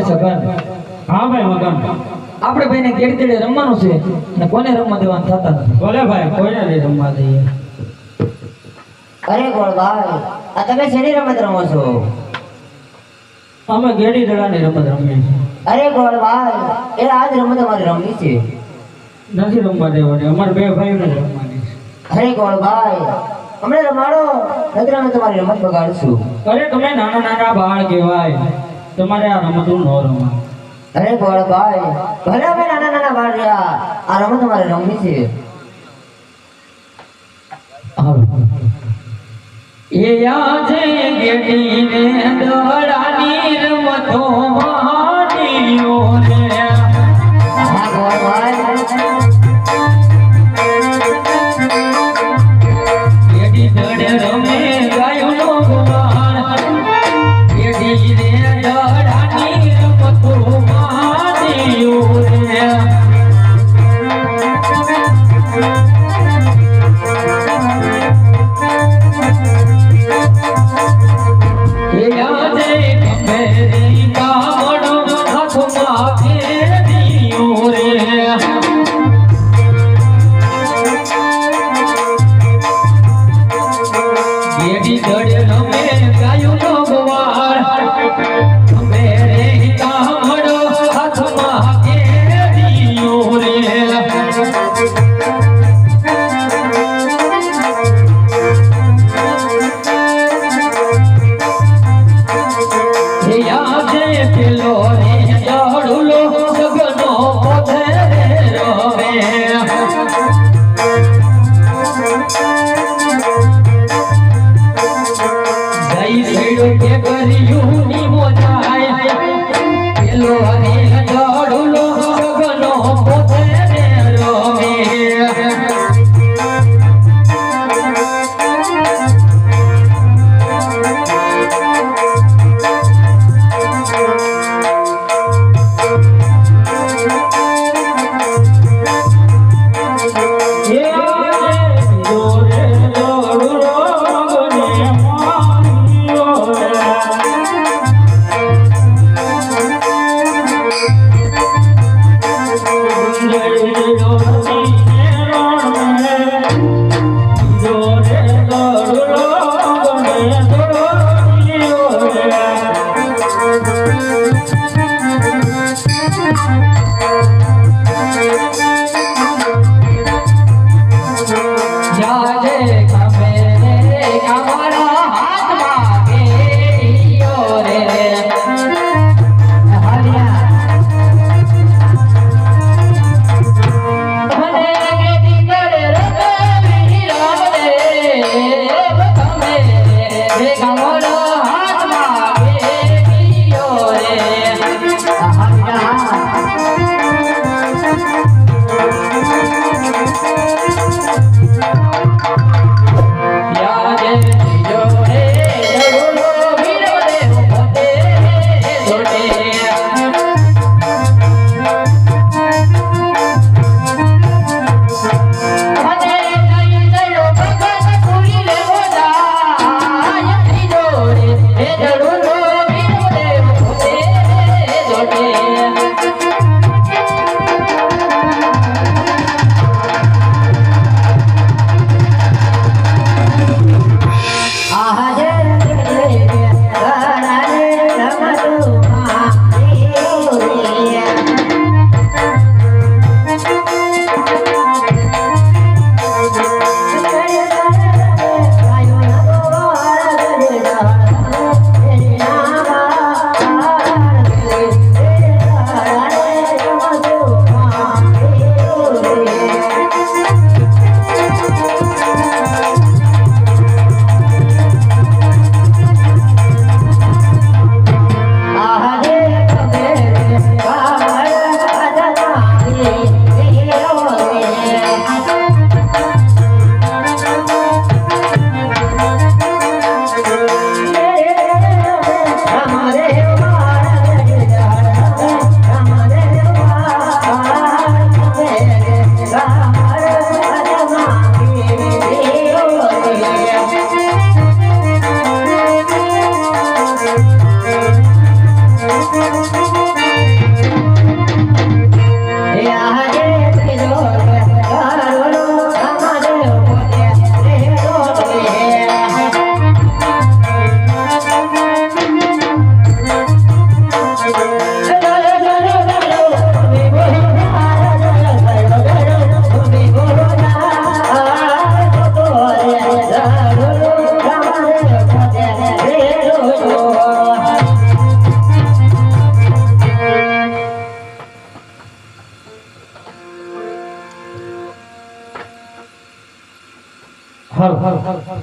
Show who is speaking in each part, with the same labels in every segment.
Speaker 1: સગન
Speaker 2: હા ભાઈ મગન
Speaker 1: આપણે ભાઈને કેડી રમવાનું છે અને કોને રમવા દેવાનું થતા નથી
Speaker 2: બોલે ભાઈ કોઈને નહીં રમવા દઈએ
Speaker 3: અરે ગોળભાઈ આ તમે શેની રમત રમો છો
Speaker 2: અમે ગેડી દડાની રમત રમીએ છીએ
Speaker 3: અરે ગોળભાઈ એ આજ રમત અમારે રમવી છે
Speaker 2: નથી રમવા દેવાની અમારે બે ભાઈઓને જ રમવાની છે
Speaker 3: અરે ગોળભાઈ અમને રમાડો નહીતર અમે તમારી રમત બગાડશું
Speaker 2: અરે તમે નાના નાના બાળ કહેવાય તમારે આ રમતું ન રમવા
Speaker 3: અરે ગોળભાઈ ભલે અમે નાના નાના બાળ રહ્યા આ રમત અમારે રમવી છે
Speaker 1: એ આજે ગેડીને દડાની રમતો માડીઓ રે
Speaker 3: હા ગોળભાઈ
Speaker 1: ગેડી દડે રમે ગાયોનો ગોવાળ ગેડી રે દડાની રમતો માડીઓ રે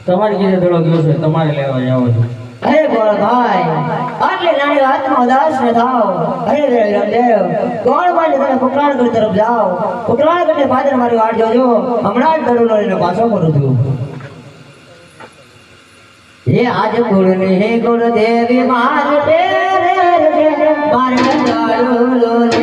Speaker 2: તમારી કીધે દડો ગયો છે તમારે લેવા જાવ છો
Speaker 3: અરે ગોળભાઈ આટલી નાની વાતમાં ઉદાસ ન થાવ. અરે રામદેવ ગોળભાઈ તમે કુકરાણગઢ તરફ જાઓ. કુકરાણગઢની પાછળ મારી વાટ જોજો. હમણાં જ દડો લઈને પાછો ફરું છું. એ આજ કુળની હે કુળ દેવી માર રે મારે દાડો લે